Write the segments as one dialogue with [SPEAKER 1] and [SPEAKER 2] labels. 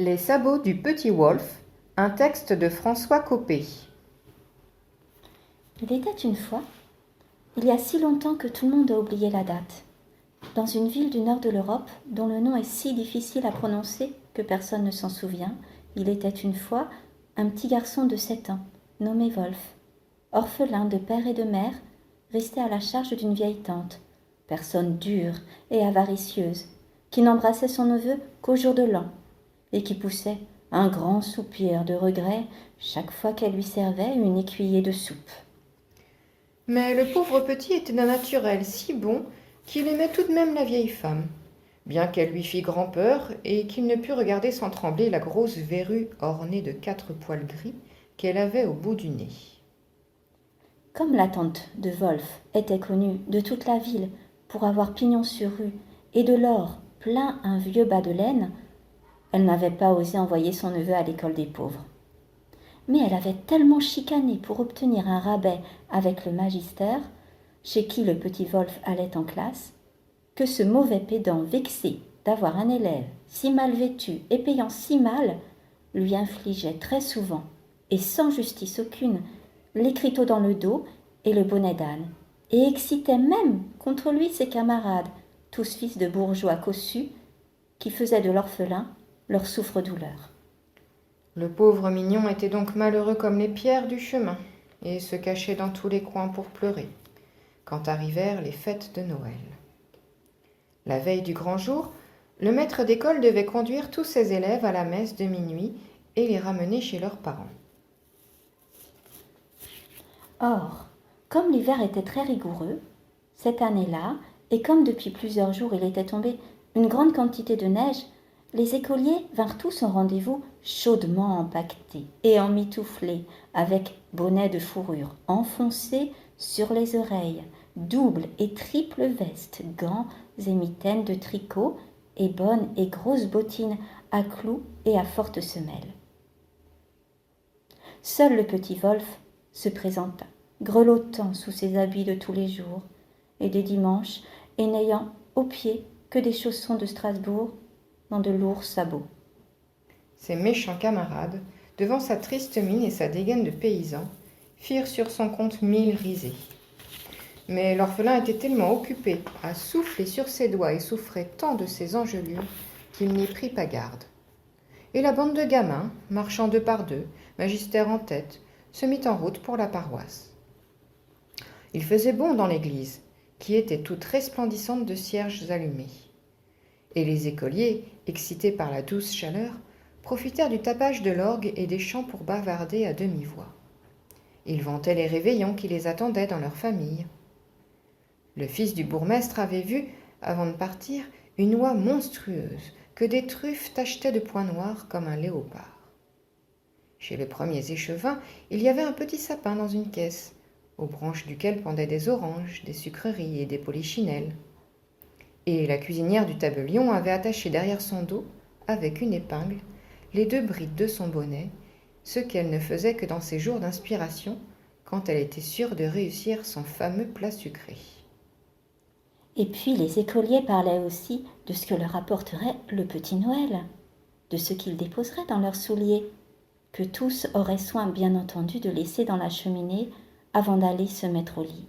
[SPEAKER 1] Les sabots du petit Wolf, un texte de François Copé.
[SPEAKER 2] Il était une fois, il y a si longtemps que tout le monde a oublié la date, dans une ville du nord de l'Europe dont le nom est si difficile à prononcer que personne ne s'en souvient, il était une fois un petit garçon de 7 ans, nommé Wolf, orphelin de père et de mère, resté à la charge d'une vieille tante, personne dure et avaricieuse, qui n'embrassait son neveu qu'au jour de l'an, et qui poussait un grand soupir de regret chaque fois qu'elle lui servait une écuillère de soupe.
[SPEAKER 1] Mais le pauvre petit était d'un naturel si bon qu'il aimait tout de même la vieille femme, bien qu'elle lui fît grand-peur et qu'il ne pût regarder sans trembler la grosse verrue ornée de 4 poils gris qu'elle avait au bout du nez.
[SPEAKER 2] Comme la tante de Wolf était connue de toute la ville pour avoir pignon sur rue et de l'or plein un vieux bas de laine, elle n'avait pas osé envoyer son neveu à l'école des pauvres. Mais elle avait tellement chicané pour obtenir un rabais avec le magister, chez qui le petit Wolf allait en classe, que ce mauvais pédant vexé d'avoir un élève si mal vêtu et payant si mal, lui infligeait très souvent, et sans justice aucune, l'écriteau dans le dos et le bonnet d'âne, et excitait même contre lui ses camarades, tous fils de bourgeois cossus, qui faisaient de l'orphelin leur souffre-douleur.
[SPEAKER 1] Le pauvre mignon était donc malheureux comme les pierres du chemin, et se cachait dans tous les coins pour pleurer, quand arrivèrent les fêtes de Noël. La veille du grand jour, le maître d'école devait conduire tous ses élèves à la messe de minuit et les ramener chez leurs parents.
[SPEAKER 2] Or, comme l'hiver était très rigoureux, cette année-là, et comme depuis plusieurs jours il était tombé une grande quantité de neige, les écoliers vinrent tous au rendez-vous chaudement empaquetés et emmitouflés, avec bonnets de fourrure enfoncés sur les oreilles, double et triple vestes, gants et mitaines de tricot, et bonnes et grosses bottines à clous et à fortes semelles. Seul le petit Wolf se présenta, grelottant sous ses habits de tous les jours, et des dimanches, et n'ayant aux pieds que des chaussons de Strasbourg dans de lourds sabots.
[SPEAKER 1] Ses méchants camarades, devant sa triste mine et sa dégaine de paysan, firent sur son compte 1000 risées. Mais l'orphelin était tellement occupé à souffler sur ses doigts et souffrait tant de ses engelures qu'il n'y prit pas garde. Et la bande de gamins, marchant deux par deux, magister en tête, se mit en route pour la paroisse. Il faisait bon dans l'église, qui était toute resplendissante de cierges allumés. Et les écoliers, excités par la douce chaleur, profitèrent du tapage de l'orgue et des chants pour bavarder à demi-voix. Ils vantaient les réveillons qui les attendaient dans leur famille. Le fils du bourgmestre avait vu, avant de partir, une oie monstrueuse que des truffes tachetaient de points noirs comme un léopard. Chez les premiers échevins, il y avait un petit sapin dans une caisse, aux branches duquel pendaient des oranges, des sucreries et des polichinelles. Et la cuisinière du tabellion avait attaché derrière son dos, avec une épingle, les 2 brides de son bonnet, ce qu'elle ne faisait que dans ses jours d'inspiration, quand elle était sûre de réussir son fameux plat sucré.
[SPEAKER 2] Et puis les écoliers parlaient aussi de ce que leur apporterait le petit Noël, de ce qu'ils déposeraient dans leurs souliers, que tous auraient soin bien entendu de laisser dans la cheminée avant d'aller se mettre au lit.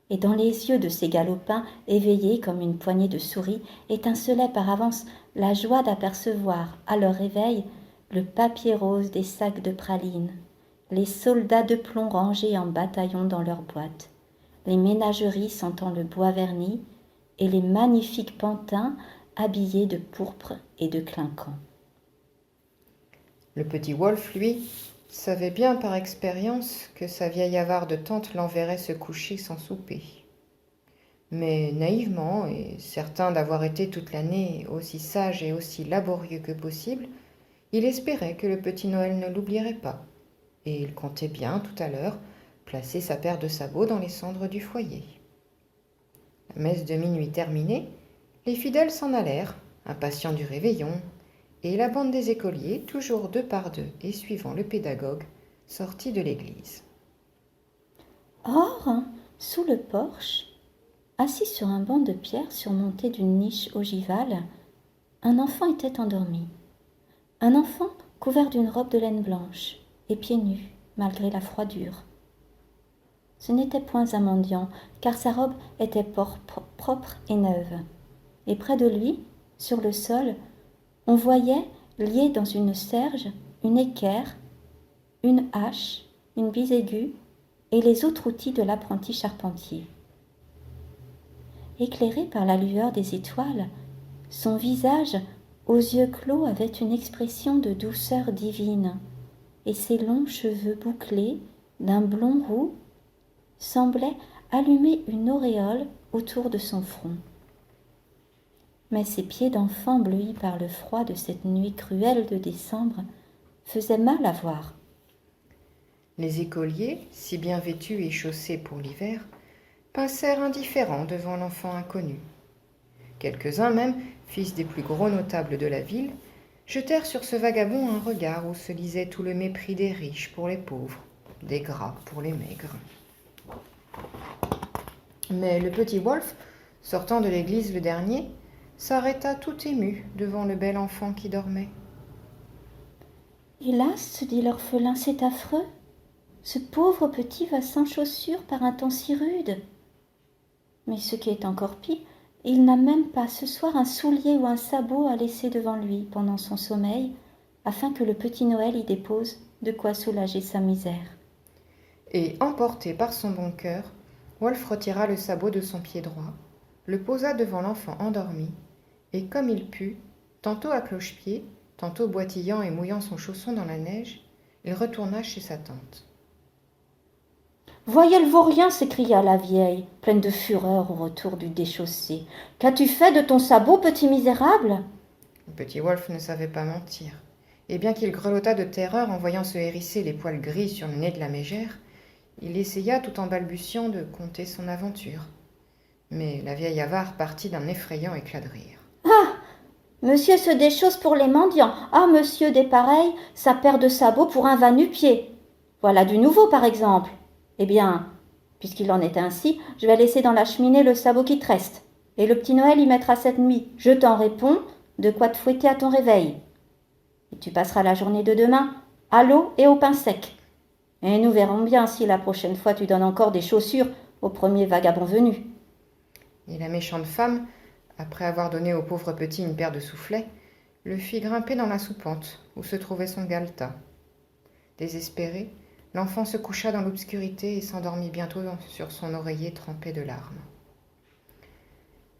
[SPEAKER 2] Et dans les yeux de ces galopins éveillés comme une poignée de souris étincelait par avance la joie d'apercevoir à leur réveil le papier rose des sacs de pralines, les soldats de plomb rangés en bataillon dans leurs boîtes, les ménageries sentant le bois verni et les magnifiques pantins habillés de pourpre et de clinquant.
[SPEAKER 1] Le petit Wolf, lui, savait bien par expérience que sa vieille avarde tante l'enverrait se coucher sans souper. Mais naïvement, et certain d'avoir été toute l'année aussi sage et aussi laborieux que possible, il espérait que le petit Noël ne l'oublierait pas, et il comptait bien, tout à l'heure, placer sa paire de sabots dans les cendres du foyer. La messe de minuit terminée, les fidèles s'en allèrent, impatients du réveillon, et la bande des écoliers, toujours 2 par 2 et suivant le pédagogue, sortit de l'église.
[SPEAKER 2] Or, sous le porche, assis sur un banc de pierre surmonté d'une niche ogivale, un enfant était endormi, Un enfant couvert d'une robe de laine blanche et pieds nus, malgré la froidure. Ce n'était point un mendiant, car sa robe était propre et neuve. Et près de lui, sur le sol, on voyait, liés dans une serge, une équerre, une hache, une bise aiguë et les autres outils de l'apprenti charpentier. Éclairé par la lueur des étoiles, son visage, aux yeux clos, avait une expression de douceur divine, et ses longs cheveux bouclés, d'un blond roux, semblaient allumer une auréole autour de son front. Mais ses pieds d'enfant bleuis par le froid de cette nuit cruelle de décembre faisaient mal à voir.
[SPEAKER 1] Les écoliers, si bien vêtus et chaussés pour l'hiver, passèrent indifférents devant l'enfant inconnu. Quelques-uns même, fils des plus gros notables de la ville, jetèrent sur ce vagabond un regard où se lisait tout le mépris des riches pour les pauvres, des gras pour les maigres. Mais le petit Wolf, sortant de l'église le dernier, s'arrêta tout ému devant le bel enfant qui dormait.
[SPEAKER 2] « Hélas, se dit l'orphelin, c'est affreux. Ce pauvre petit va sans chaussures par un temps si rude. Mais ce qui est encore pis, il n'a même pas ce soir un soulier ou un sabot à laisser devant lui pendant son sommeil, afin que le petit Noël y dépose de quoi soulager sa misère. »
[SPEAKER 1] Et emporté par son bon cœur, Wolf retira le sabot de son pied droit, le posa devant l'enfant endormi, et comme il put, tantôt à cloche-pied, tantôt boitillant et mouillant son chausson dans la neige, il retourna chez sa tante.
[SPEAKER 2] « Voyez le vaurien !» s'écria la vieille, pleine de fureur au retour du déchaussé. « Qu'as-tu fait de ton sabot, petit misérable ?»
[SPEAKER 1] Le petit Wolf ne savait pas mentir, et bien qu'il grelottât de terreur en voyant se hérisser les poils gris sur le nez de la mégère, il essaya tout en balbutiant de conter son aventure. Mais la vieille avare partit d'un effrayant éclat de rire.
[SPEAKER 2] « Ah ! Monsieur se déchausse pour les mendiants. Ah, monsieur des pareils, sa paire de sabots pour un va nu-pied. Voilà du nouveau, par exemple. Eh bien, puisqu'il en est ainsi, je vais laisser dans la cheminée le sabot qui te reste. Et le petit Noël y mettra cette nuit. Je t'en réponds, de quoi te fouetter à ton réveil. Et tu passeras la journée de demain à l'eau et au pain sec. Et nous verrons bien si la prochaine fois tu donnes encore des chaussures au premier vagabond venu. »
[SPEAKER 1] Et la méchante femme, après avoir donné au pauvre petit une paire de soufflets, le fit grimper dans la soupente où se trouvait son galetas. Désespéré, l'enfant se coucha dans l'obscurité et s'endormit bientôt sur son oreiller trempé de larmes.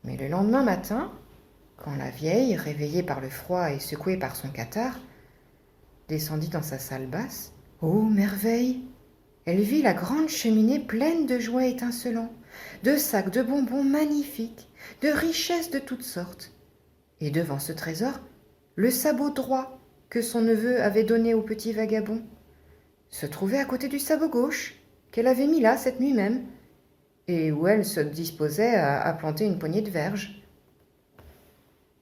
[SPEAKER 1] Mais le lendemain matin, quand la vieille, réveillée par le froid et secouée par son catarrhe, descendit dans sa salle basse, ô merveille! Elle vit la grande cheminée pleine de jouets étincelants, de sacs de bonbons magnifiques, de richesses de toutes sortes. Et devant ce trésor, le sabot droit que son neveu avait donné au petit vagabond se trouvait à côté du sabot gauche qu'elle avait mis là cette nuit même, et où elle se disposait à planter une poignée de verges.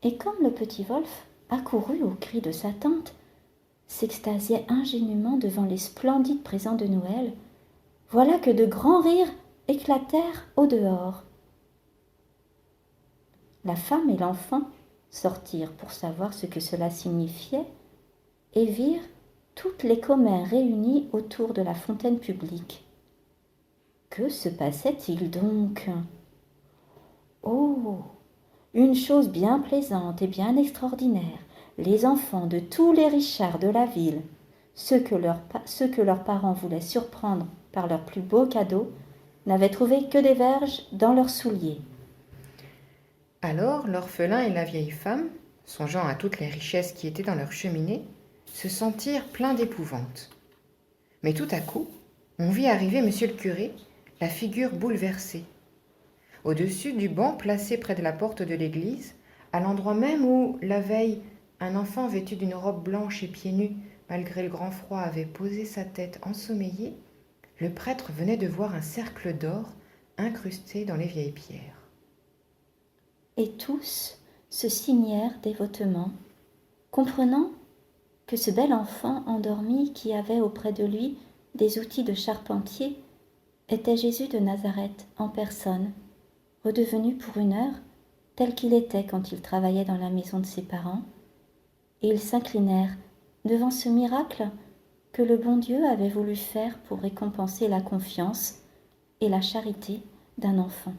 [SPEAKER 2] Et comme le petit Wolf, accouru au cri de sa tante, s'extasiait ingénument devant les splendides présents de Noël, voilà que de grands rires éclatèrent au dehors. La femme et l'enfant sortirent pour savoir ce que cela signifiait et virent toutes les commères réunies autour de la fontaine publique. Que se passait-il donc ? Oh, une chose bien plaisante et bien extraordinaire. Les enfants de tous les richards de la ville, ceux que leurs parents voulaient surprendre par leurs plus beaux cadeaux, n'avaient trouvé que des verges dans leurs souliers.
[SPEAKER 1] Alors l'orphelin et la vieille femme, songeant à toutes les richesses qui étaient dans leur cheminée, se sentirent pleins d'épouvante. Mais tout à coup, on vit arriver monsieur le curé, la figure bouleversée. Au-dessus du banc placé près de la porte de l'église, à l'endroit même où, la veille, un enfant vêtu d'une robe blanche et pieds nus, malgré le grand froid, avait posé sa tête ensommeillée, le prêtre venait de voir un cercle d'or incrusté dans les vieilles pierres.
[SPEAKER 2] Et tous se signèrent dévotement, comprenant que ce bel enfant endormi qui avait auprès de lui des outils de charpentier était Jésus de Nazareth en personne, redevenu pour une heure tel qu'il était quand il travaillait dans la maison de ses parents, et ils s'inclinèrent devant ce miracle que le bon Dieu avait voulu faire pour récompenser la confiance et la charité d'un enfant.